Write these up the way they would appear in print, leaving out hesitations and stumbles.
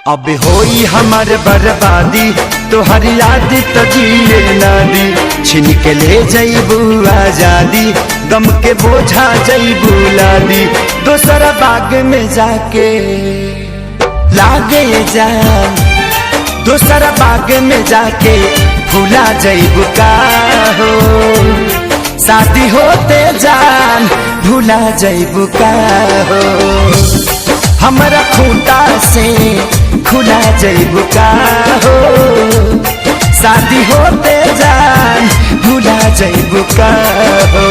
अब होई हमार बर्बादी तोहर याद तो जिए ना दी। छिन के ले जईबू आजादी गम के बोझा जईबू लादी। दोसरा बाग में जाके लागे जान, दोसरा बाग में जाके भूला जईबू का हो। शादी होते जान भूला जईबू का हो। हमारा खूंटा से खुला जईबू का हो। शादी होते जान भूला जईबू का हो।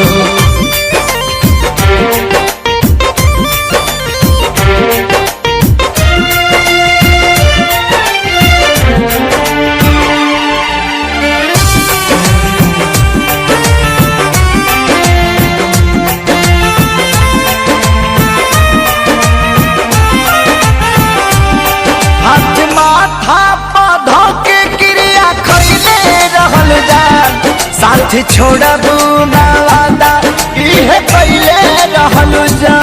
साथ छोड़बू ना वादा इहे पहले रहलू जा।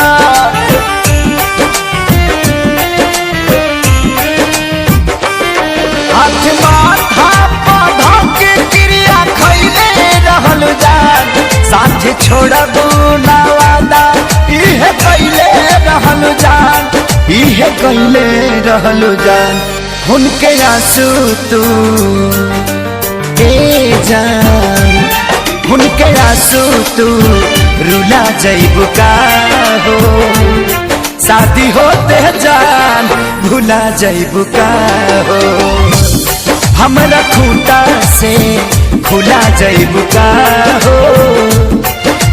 हाथ माथा पौधा के क्रिया खैले रहलू जा। साथ छोड़बू ना वादा इहे पहले रहलू जान, इहे पहले रहलू जान। उनके आंसू तू जान, उनके आंसू तू रुला जईबू का हो। शादी होते जान भूला जईबू का हो। हमरा खूंटा से खुला जईबू का हो।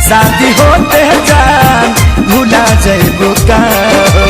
शादी होते जान भूला जईबू का हो।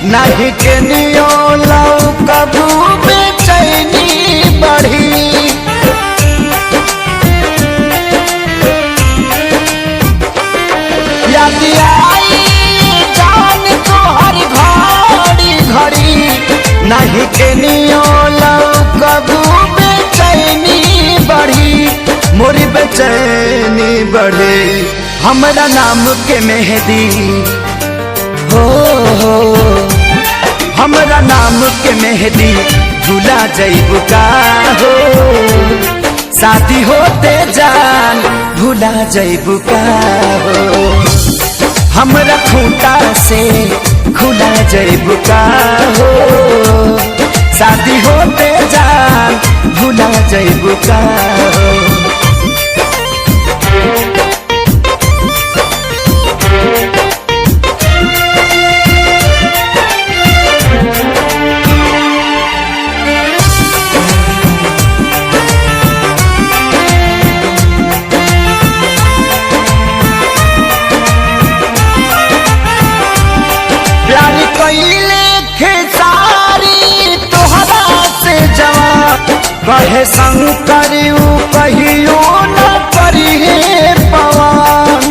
नहीं के नियो लौ कबू बेचैनी बढ़ी। याद आई जान तोहर घड़ी घड़ी। नहीं के नियो लौ कबू बेचैनी बढ़ी। मोरी बेचैनी बढ़ी। हमरा नाम के मेहंदी हो, हमरा नाम के मेहंदी भूला जईबू का हो। शादी होते जान भूला जईबू का हो। हमरा खूंटा से खुला जईबू का हो। शादी होते जान भूला जईबू का हो। कहे शंकर कहियो न करिए पवन।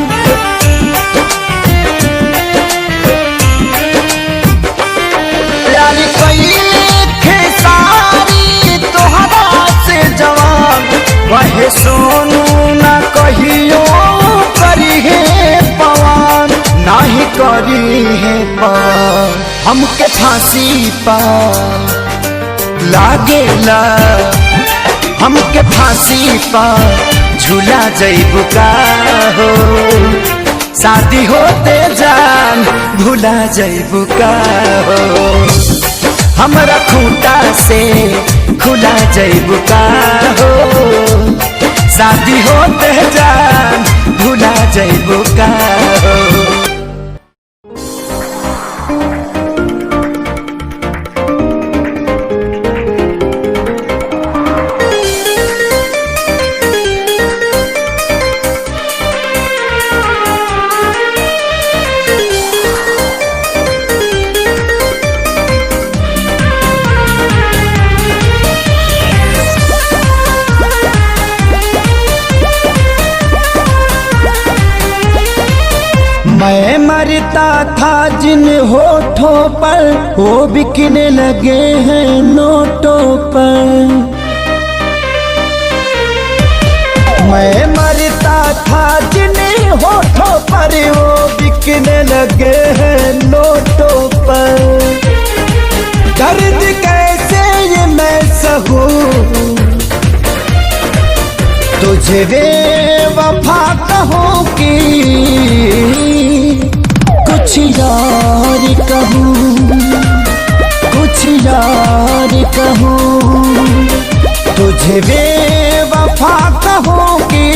प्यारी कइले खेसारी तोहरा से जवान। कहे सोनू न कहियो करिए पवन। नहीं करी है पवन हमके फांसी पा लागेला। हमके फांसी पर झूला जइबू का हो, शादी होते जान भूला जइबू का हो, हमरा खूंटा से खुला जइबू का हो, शादी होते जान भूला जइबू का हो। मैं मरता था जिन होठों पर वो बिकने लगे हैं नोटों पर। मैं मरता था जिन होठों पर वो बिकने लगे हैं नोटों पर। दर्द कैसे ये मैं सहूं, तुझे बेवफा कहूं कि कुछ यार कहूं, कुछ यार कहूं, तुझे बेवफा कहूं कि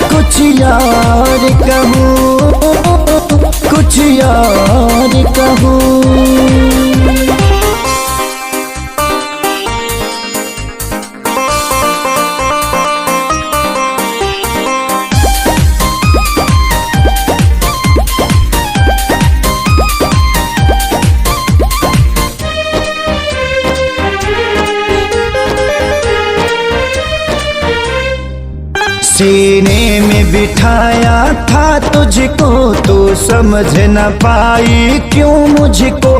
कुछ यार कहूं, कुछ यार कहूं। सीने में बिठाया था तुझको, तू समझ न पाई क्यों मुझको।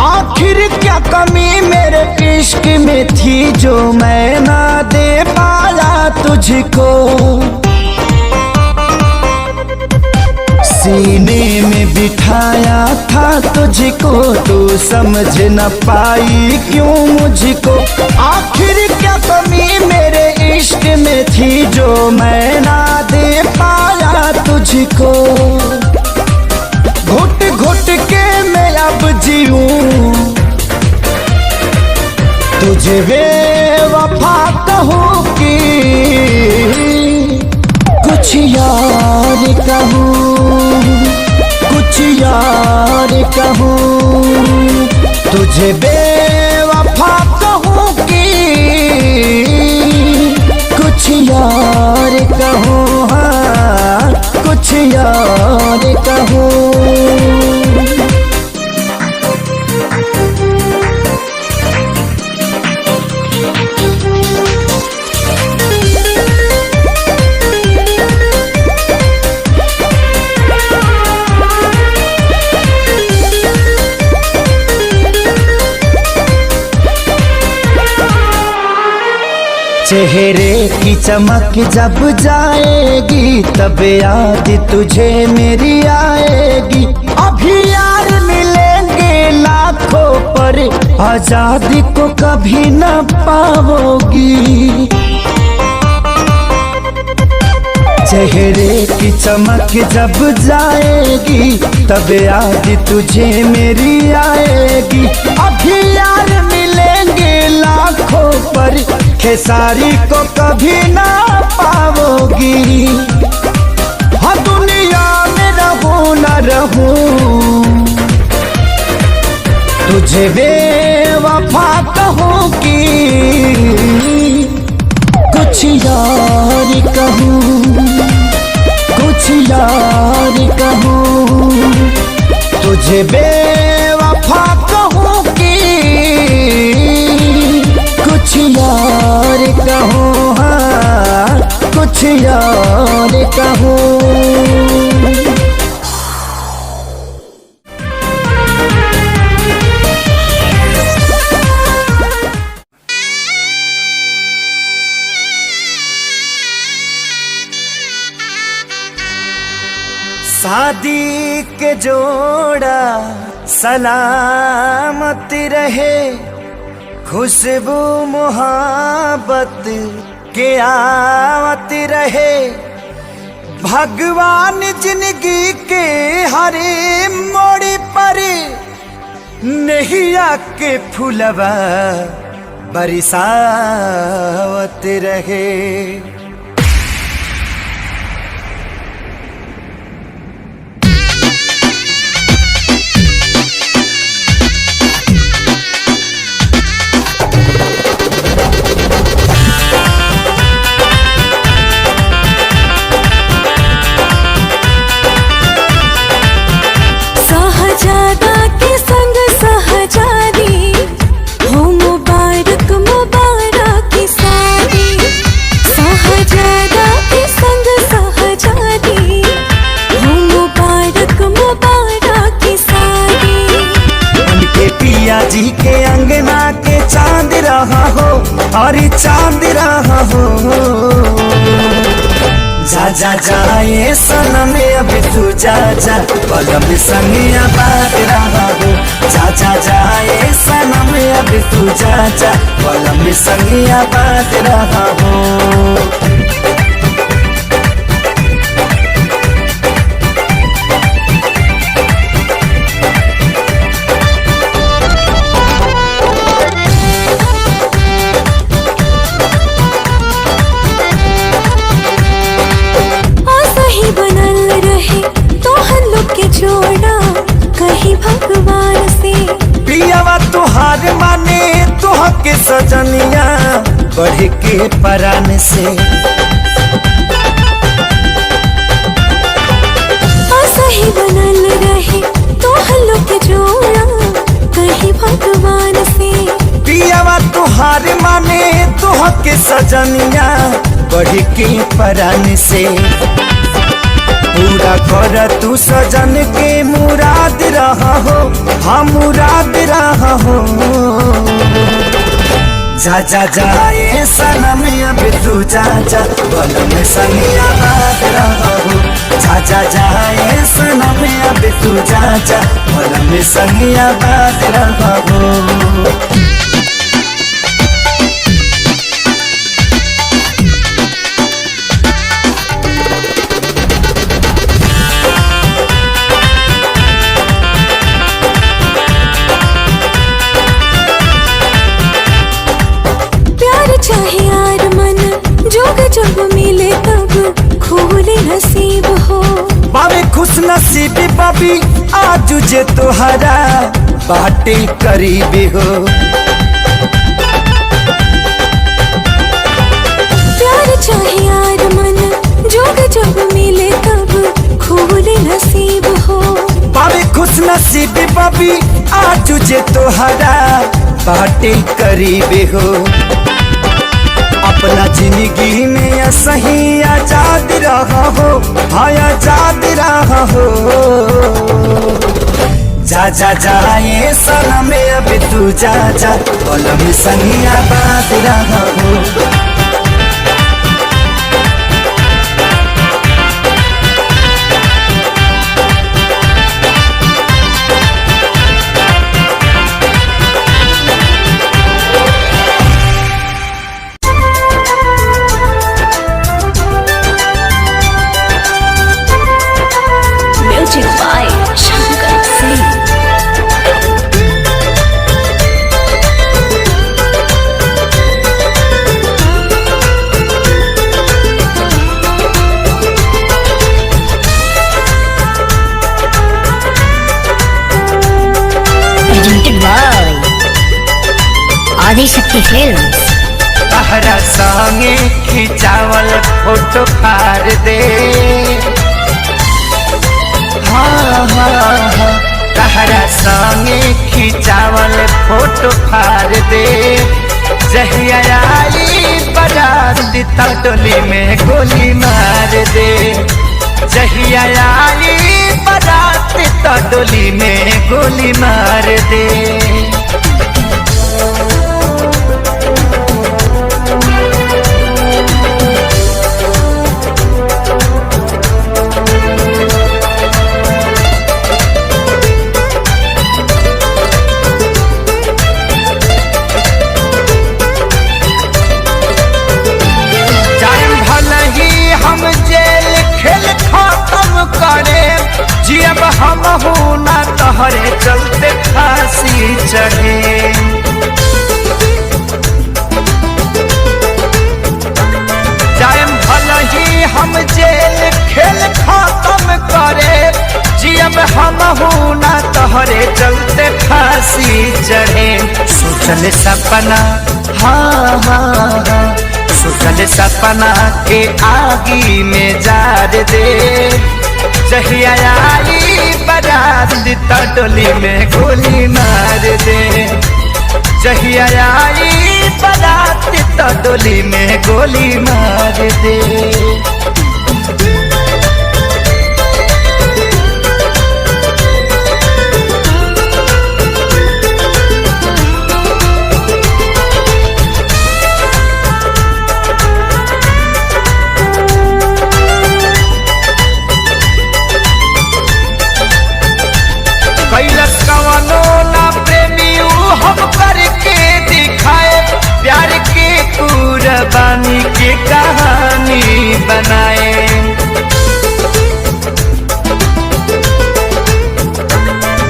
आखिर क्या कमी मेरे इश्क में थी जो मैं ना दे पाया तुझको। सीने में बिठाया था तुझको, तू समझ न पाई क्यों मुझको। आखिर क्या कमी मेरे इश्क में थी जो मैं ना दे पाया तुझको। घुट घुट के मैं अब जीऊं, तुझे बेवफा कहूं कि कुछ यार कहूं, कुछ यार कहूं, तुझे बेवफा कहूं कि कुछ यार कहूं, हाँ कुछ यार कहूं। चेहरे की चमक जब जाएगी तब याद तुझे मेरी आएगी। अभी यार मिलेंगे लाखों पर आजादी को कभी न पाओगी। चेहरे की चमक जब जाएगी तब याद तुझे मेरी आएगी। अभी यार मिलेंगे लाखों पर खेसारी को कभी ना पाओगी। हाँ दुनिया में रहूं न रहूं, तुझे बेवफा कहूं कि कुछ यार कहूं, कुछ यार कहूं, तुझे बेवफा कहूं कि कुछ यार कहूं, हाँ कुछ यार कहूं। शादी के जोड़ा सलामत रहे, खुशबू मोहब्बत के आवत रहे, भगवान जिंदगी के हरे मोड़ पर नैया के फूलवा बरसावत रहे। सहजादा के संग सहजादी हो, मुबारक मुबारक की शादी। सहजादा के संग सहजादी हो, मुबारक मुबारक की शादी। उनके पिया जी के अंगना के चांद रहा हो और चांद रहा हो। जा जा जाए सनम अब तू जा जा, बलम संगिया बात रहा हो। जा जा जाए सनम अब तू जा जा, बलम संगिया बात रहा हो। जोड़ा कहीं भगवान से, पियावा तुहार माने तुह के सजनिया बढ़ के परान से। सही बनल रहे तो हल्लो के जोड़ा कहीं भगवान से। पियावा तुहार माने तुह के सजनिया बढ़ के परान से। पूरा कर तू सजन के मुराद रहा हो, हाँ मुराद रहा हो। जा जा जाए सनम अब तू जा जा, बलम संगिया बात रहा हो। जा जा जाए सनम अब तू जा जा, बलम संगिया बात रहा हो। चाहे यार मन जोग जब मिले तब खोले नसीब हो। बाबे खुश नसीबी बाबी आज जे तोहरा बाटे करीबी हो। प्यार चाहे यार मन जोग जब मिले तब खोले नसीब हो। बाबे खुश नसीबी बाबी आज जे तोहरा बाटे करीबी हो। अपना जिंदगी में सही आजाद रहा हो, हाँ आजाद रहा हो। जा जा जाए सनम अब तू जा जा, बलम संगिया बात रहा हो। आदिशक्ति फिल्म्स। तहरा संगे खिंचावल फोटो फाड़ दे, हाँ हाँ हाँ। तहरा संगे खिंचावल फोटो फाड़ दे। जहिया आई बराती तो डोली में गोली मार दे। जहिया आई बराती तो डोली में गोली मार दे। सोचल सपना हाँ हाँ हाँ सोचल सपना के आगी में जार दे जहिया आई बारात तो डोली में गोली मार दे जहिया आई बारात तो डोली में गोली मार दे। कैलस कवनो ना प्रेमी हम करके दिखाए प्यार के कुर्बानी के कहानी बनाए।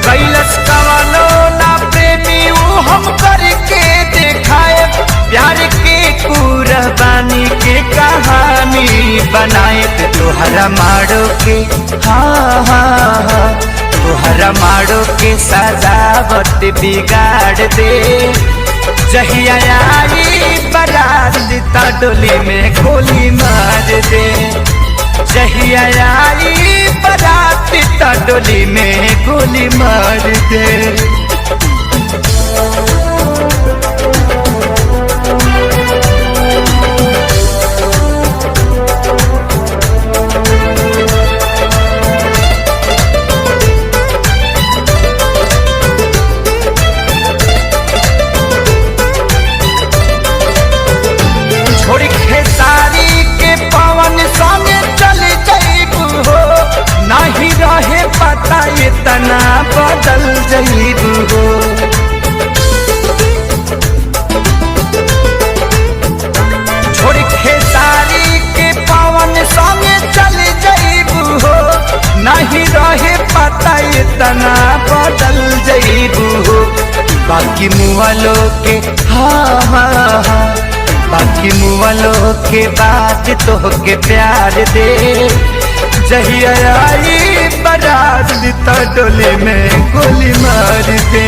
कैलस कवनो ना प्रेमी हम करके दिखाए प्यार के कुर्बानी के कहानी बनाए। तोहरा मारो के हाँ हाँ हाँ तोहरा मारो के सजावट बिगाड़ दे जहिया आई बारात तो डोली में गोली मार दे जहिया आई बारात तो डोली में गोली मार दे। नहीं रहे पता इतना बदल जईबू हो छोड़ खेसारी के पवन संगे चल जईबू हो नहीं रहे पता इतना बदल जईबू हो। बाकी मुआलो के हाँ हाँ हाँ बाकी मुआलो के बात तो के प्यार दे जहिया आई बारात तो डोली में गोली मार दे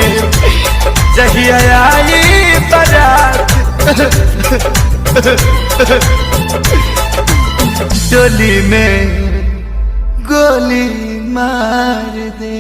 जहिया आई बारात डोली में गोली मार दे।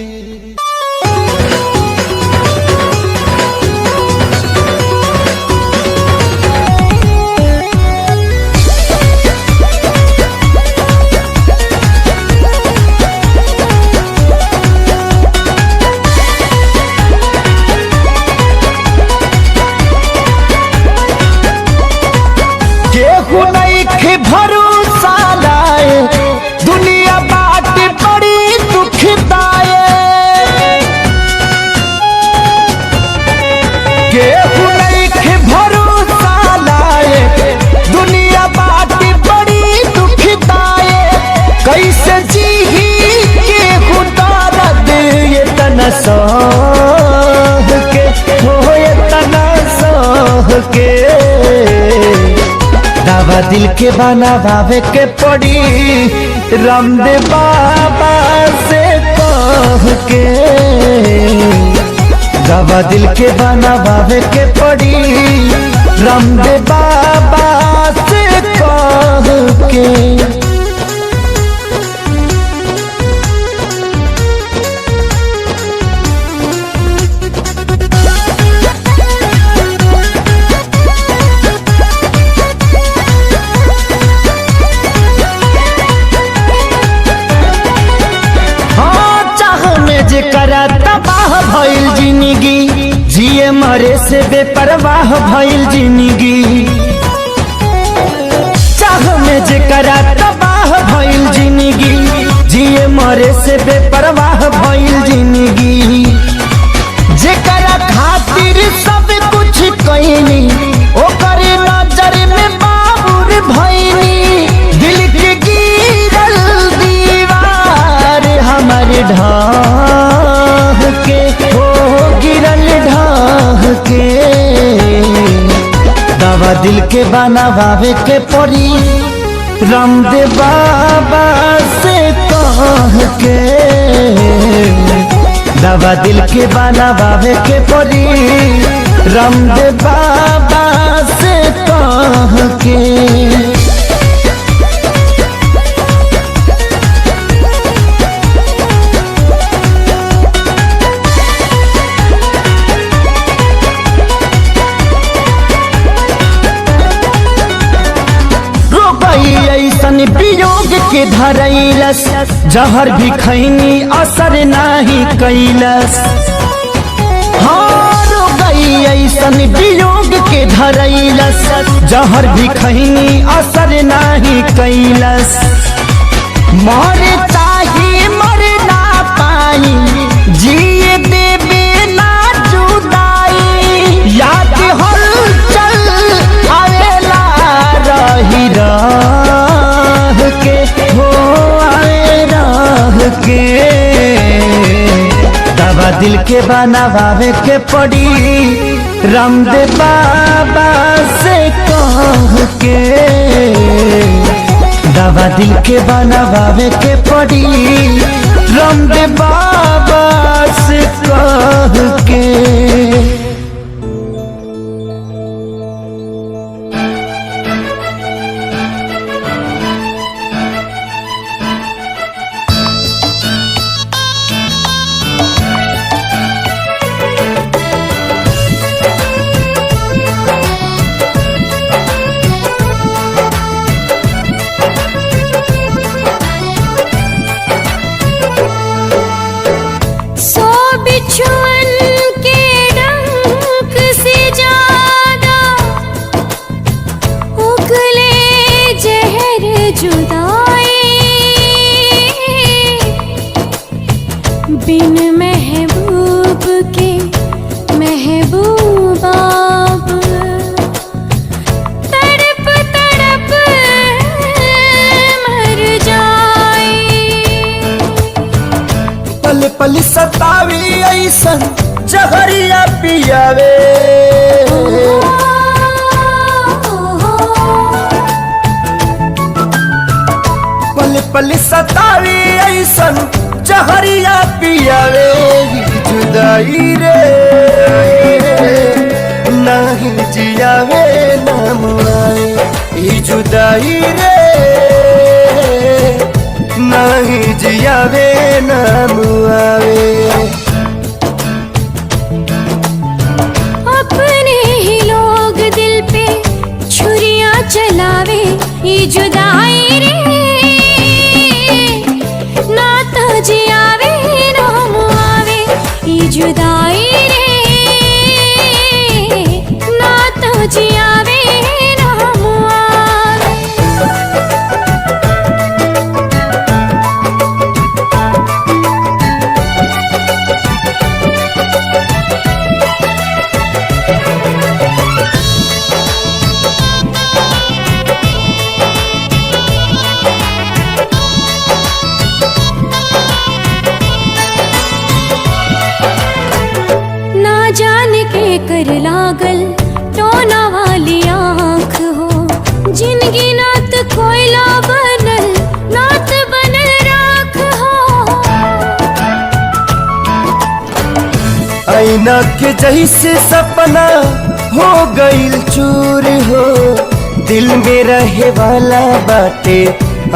भरोसा लाए दुनिया बात बड़ी दुखदाए केहू नहीं भरोसा लाए दुनिया बात बड़ी दुखदाए कैसे जी केहू दर्द ये तना सह के हो ये तना सह के दवा दिल के बनावे के पड़ी रामदेव बाबा से कह के दवा दिल के बनावे के पड़ी रामदेव बाबा से कह के। करा तबाह भइल जिंदगी जिए मरे से बेपरवाह भइल जिंदगी चाह में जे करा तबाह भइल जिंदगी जिए मरे से बेपरवाह भइल जिंदगी जेकरा खातिर सब कुछ कइनी ओकर नजर में बाबूर भइनी दिल के गिरल दीवार हमारे ढाह के हो गिरल ढाह के दवा दिल के बनावे के पड़ी रामदेव बाबा से कह के दवा दिल के बनावे के पड़ी रामदेव बाबा से कह के। ऐसन वियोग के धरैलस, जहर भी खैनी असर नाही कैलस। ऐसन वियोग के धरैलस, जहर भी खैनी असर नाही कैलस। मर चाहे मर ना पाई, जिए देवे ना जुदाई। याद हलचल आवेला रही रह के, हो आए रह के। दवा दिल के बनावे के पड़ी, रामदेव बाबा से कह के। दवा दिल के बनावे के पड़ी, रामदेव बाबा से कह के। बिन महबूब के महबूबा तड़प तड़प मर जाए। पल पल सतावी ऐसन जहरिया पियावे। पल पल सतावी ऐसन जहरिया पियावे। जुदाई रे नहीं जियावे ना मुआवे। जुदाई रे नहीं जियावे ना मुआवे। अपने ही लोग दिल पे छुरियां चलावे। ये जुदाई रे ना तो जियावे ना मुआवे। ये जुदाई रे ना तो जियावे ना मुआवे। कर लागल टोना वाली आँख हो। जिनगी नात कोयला बनल नात बनल राख हो। ऐना के जैसे सपना हो गईल चूर हो। दिल में रहे वाला बाटे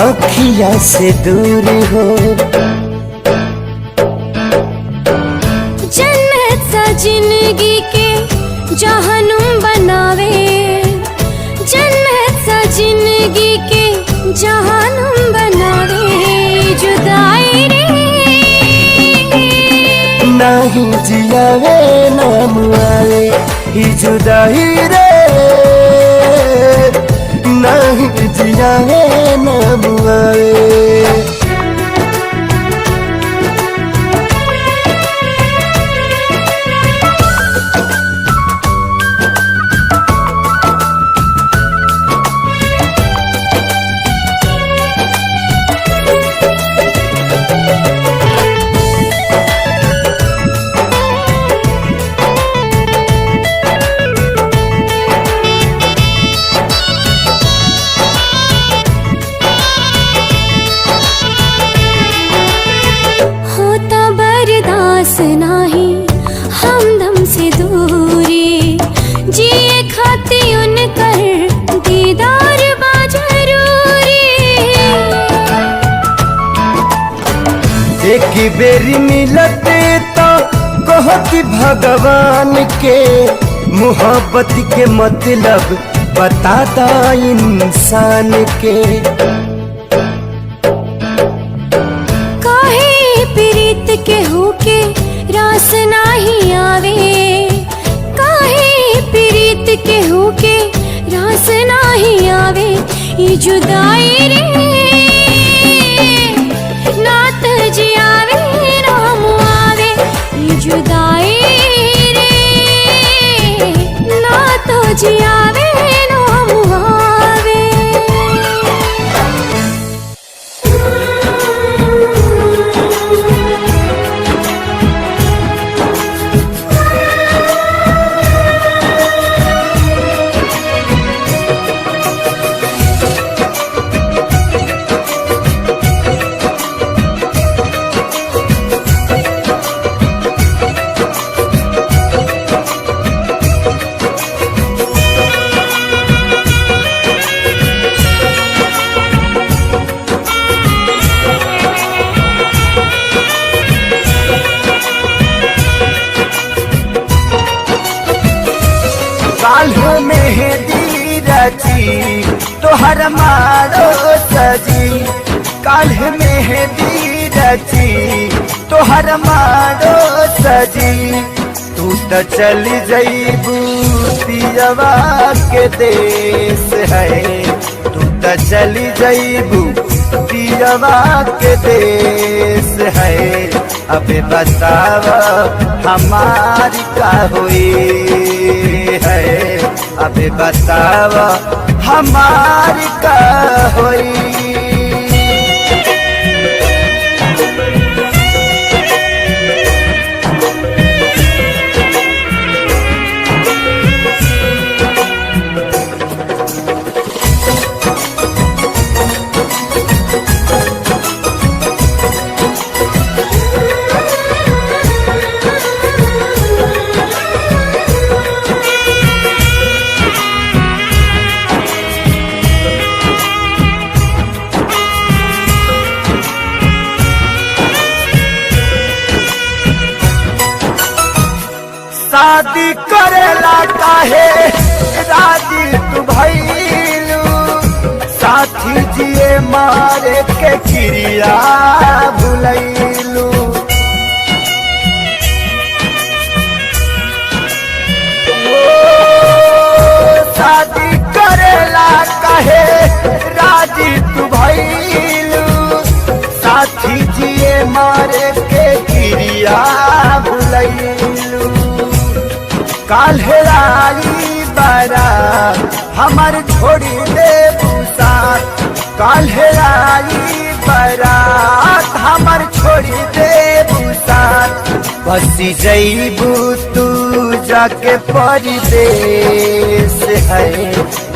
अखिया से दूर हो। जन्नत सा जिंदगी के जहनुम बनावे। जन्नत सा जिंदगी के जहनुम बनावे। जुदाई रे नहीं जियावे ना मुआवे। जुदाई रे नहीं जियावे ना मुआवे। बेरी मिलते तो कहती भगवान के मोहब्बत के मतलब बताता इंसान के। काहे प्रीत के होके रास नाही आवे, काहे प्रीत के होके रास नाही आवे, ये जुदाई रे नात जियावे राम आवे, ये जुदाई रे नात जियावे राम आवे। काल्ह मेहंदी रची तोहर मारो सजी, काल्ह मेहंदी रची तोहर मारो सजी, तू तो चली जईबू पियवा के देश है, तू तो चली जईबू पियवा के देश है। अबे बतावा हमारी का हुई है, अबे बतावा हमारी का हुई। शादी करेला काहे राजी तू भइलू, साथी जिए मारे के क्रिया भुलैलू। शादी करेला काहे राजी तू भइलू, साथी जिए मारे के क्रिया भुलैलू। काल्हे आई बारात हमार छोड़ी दे साथ, काल्हे आई बारात हमार छोड़ी दे साथ। बसी जईबू तू जाके परदेश है,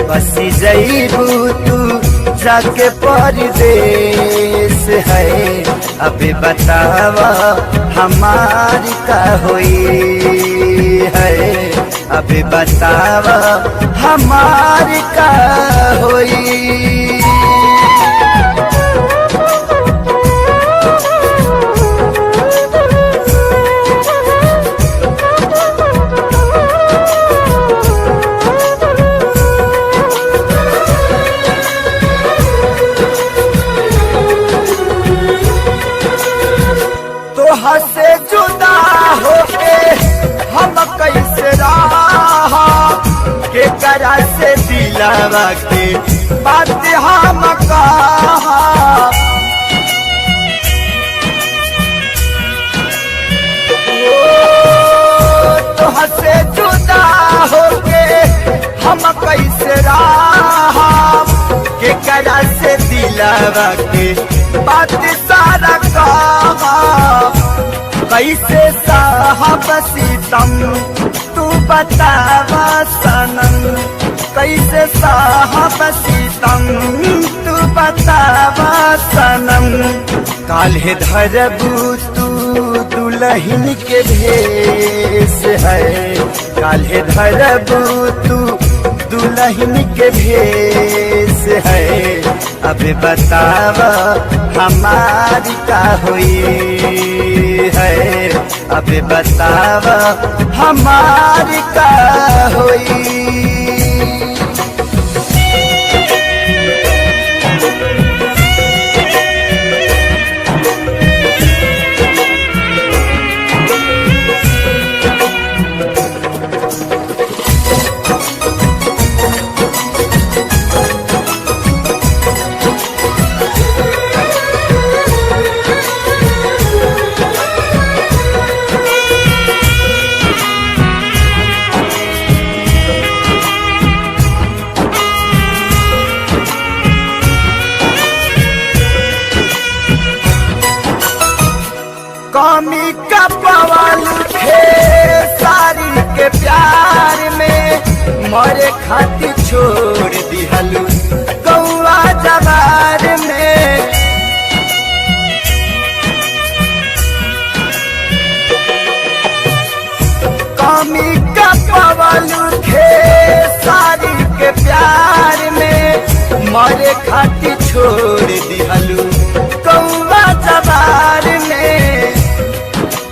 बसी जईबू तू जाके परदेश है। अबे बतावा हमारी का हुई है, अबे बतावा हमारी का हुई। तोहा से जुदा होके हम कैसे रहा, के करा से दिलावा के बात हम कहा। तोहा से जुदा होके हम कैसे रहा, के करा से दिलावा के बात सारा कहा। कैसे साहब सीतम तू बतावा सनम, कैसे साहब सीतम तू बतावा सनम। काल्हे धरबू तू दुल्हन के भेष है, काल्हे धरबू तू दुल्हन के भेष है। अब बताव हमारी का हुई है, अब बताव हमारी का हुई। कमी का पवाल थे सारी के प्यार में, मरे खातिर छोड़ दिहलू गौआ जवार में। कमी का पवाल थे सारी के प्यार में, मरे खातिर छोड़ दिहलू गौआ जवार में।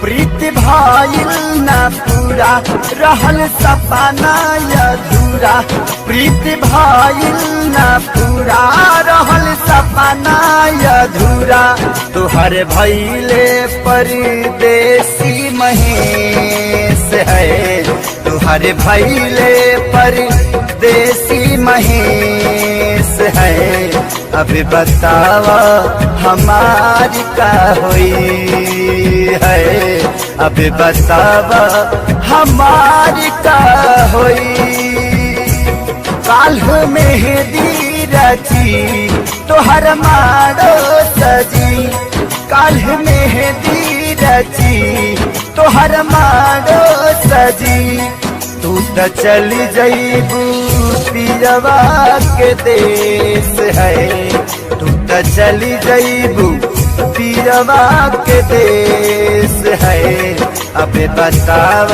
प्रीति भाईल ना पूरा रहल सपना अधूरा, प्रीति भाईल ना पूरा रहल सपना अधूरा। तुहर भैले परदेसी महेश है, तुहर भैले परदेसी महेश है। अब बतावा हमारी का हुई है, अब बतावा हमारी का हुई। काल्ह मेहंदी रची तोहर मारो सजी, काल्ह मेहंदी रची तोहर मारो सजी। तू त चली जईबू पियवा के देश है, तू त चली जईबू पियवा के देश है। अब बताव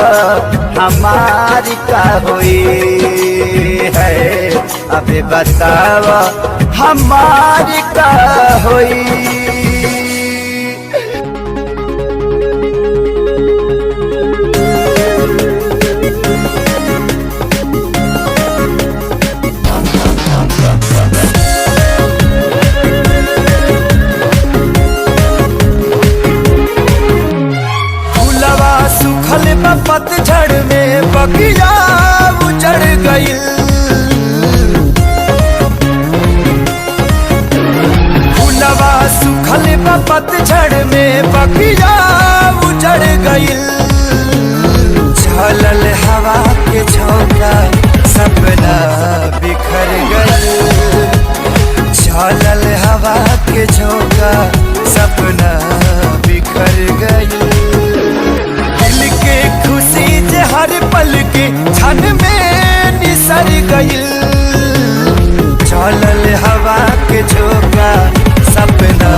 हमारी का हुई है, अब बताव हमारी का हुई। पतझड़ में बगिया उजड़ गई, फूलवा सुखल पतझड़ में बगिया उजड़ गई। झलल हवा के झोंका सपना बिखर गई, झलल हवा के झोंका सपना बिखर गई। हर पल के क्षण में निसर गई, चलल हवा के झोंका सपना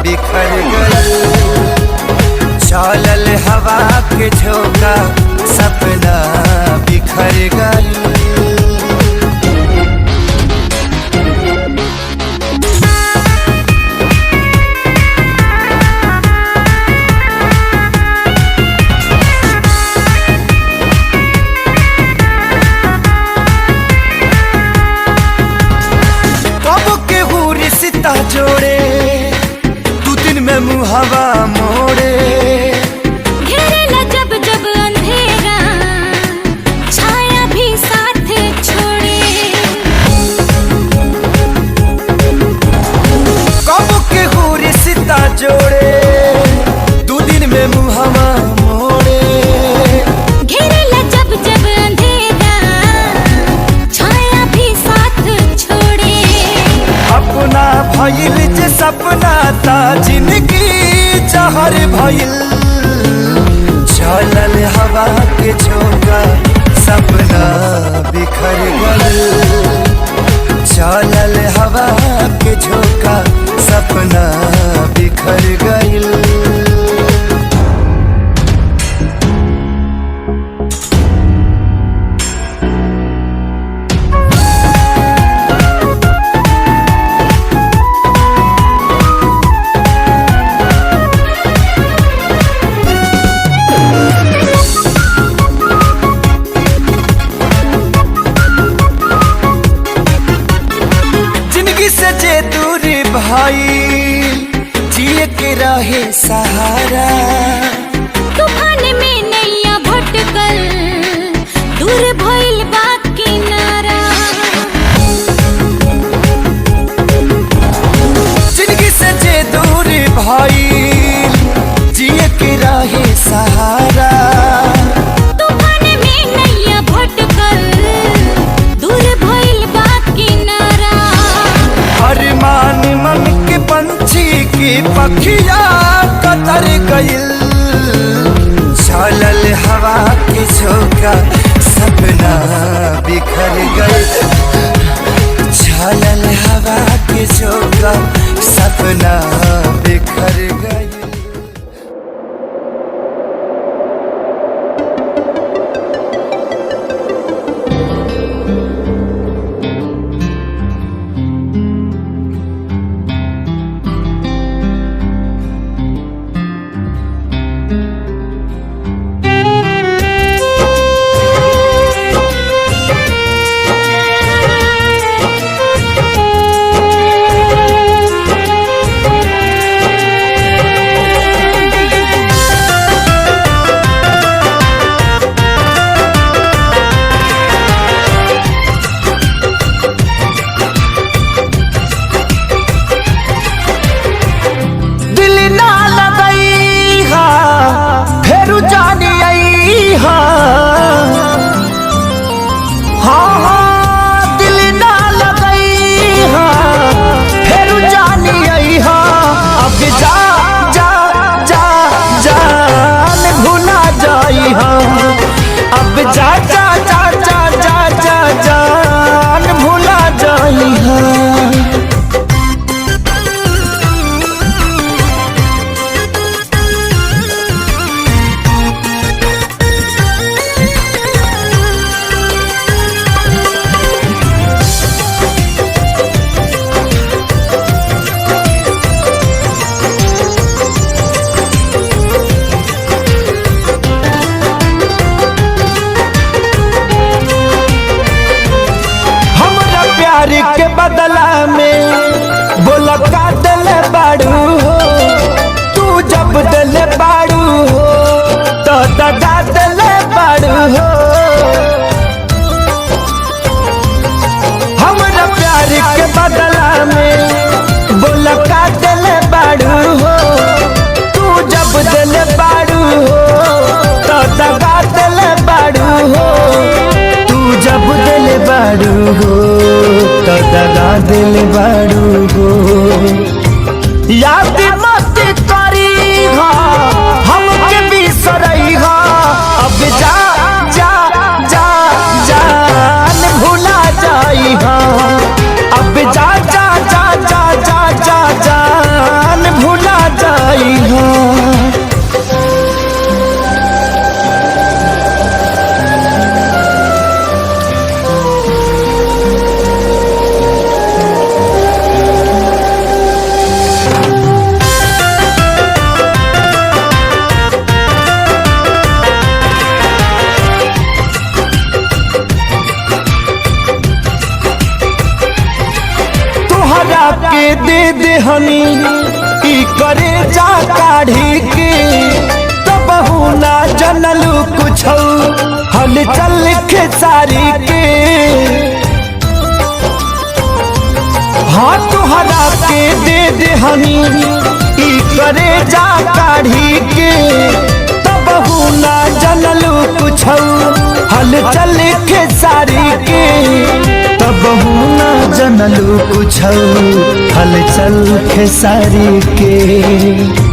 बिखर गई, चलल हवा के झोंका सपना बिखर गई। जोड़े तू दिन में मुहावा मोड़े, घेरेला जब जब अंधेरा छाया भी साथ छोड़े। कब के हो रिश्ता जोड़े तू दिन में मुहावा मोड़े, घेरेला जब जब अंधेरा छाया भी साथ छोड़े। अपना भइल जे सपना था जिंदगी जहर भइल, चलल हवा के झोंका सपना बिखर गल, चलल हवा के झोंका सपना बिखर गइल। भाई जिए के रहे सहारा। तूफान में नैया भटकल दूर भइल बा किनारा। जिंदगी से जे दूर भाई जिए के रहे सहारा। तूफान में नैया भटकल दूर भइल बा किनारा। अरमान मन के पंछी की पखिया कतर गइल। चलल हवा के झोंका सपना बिखर गइल। चलल हवा के झोंका सपना बिखर गइल। अब जा जा जा जा जा जा जान भुला जाई हाँ। के बदला में बोला का दिल बाड़ू हो। तू जब दिल बाड़ू हो तो दगा दिल बाड़ू हो। हमरा प्यार के बदला में बोला का दिल बाड़ू हो। तू जब दिल बाड़ू हो तो दगा दिल बाड़ू हो। तू जब दिल बाड़ू हो तो दगा दिल बाड़ू हो। याद मत करी हो हमके बिसरई हो। अब जा जा जा जान भुला जाई हो। अब जा जा जा जा जा जा जान भुला जाई हो। के दे दे हनी ई करे जा काढ़ी के। तब ना जनलू कुछ हल चल खेसारी के। हाँ तुहरा के दे दे हनी ई करे जा काढ़ी के। तब ना जनलू कुछ हल चल खेसारी के। तब ना जनलू कुछ हल चल खेसारी के।